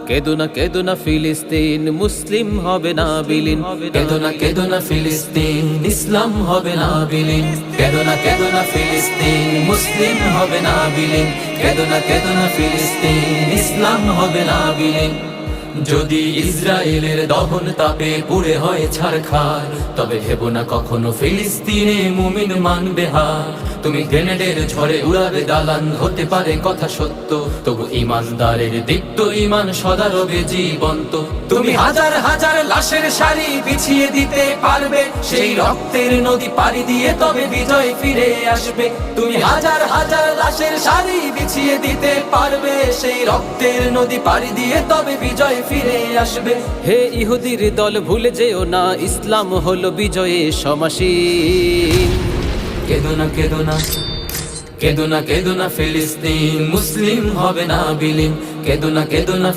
কেদো না ফিলিস্তিন, মুসলিম হবে না বিলীন। কেদো না ফিলিস্তিন, ইসলাম হবে না বিলীন। কেদো না ফিলিস্তিন, মুসলিম হবে না বিলীন। কেদো না ফিলিস্তিন, ইসলাম হবে না বিলীন। যদি ইসরায়েলের দহন তাপে পুড়ে হয় ছারখার, তবে ভেবো না কখনো ফিলিস্তিনে মুমিন মানবে হার। তুমি গ্রেনেডের ঝড়ে উড়াবে দালান, হতে পারে কথা সত্য, তবু ইমানদারের দীপ্ত ইমান সদা রবে জীবন্ত। তুমি হাজার হাজার লাশের সারি বিছিয়ে দিতে পারবে, সেই রক্তের নদী পাড়ি দিয়ে তবে বিজয় ফিরে আসবে। তুমি হাজার হাজার লাশের সারি বিছিয়ে দিতে পারবে, সেই রক্তের নদী পাড়ি দিয়ে তবে বিজয় ফিরে আসবে। হে ইহুদির দল ভুলে যেও না, ইসলাম হলো বিজয়ে সমাসীন। কেদো না ফিলিস্তিন, মুসলিম হবে না বিলীন। কেদো না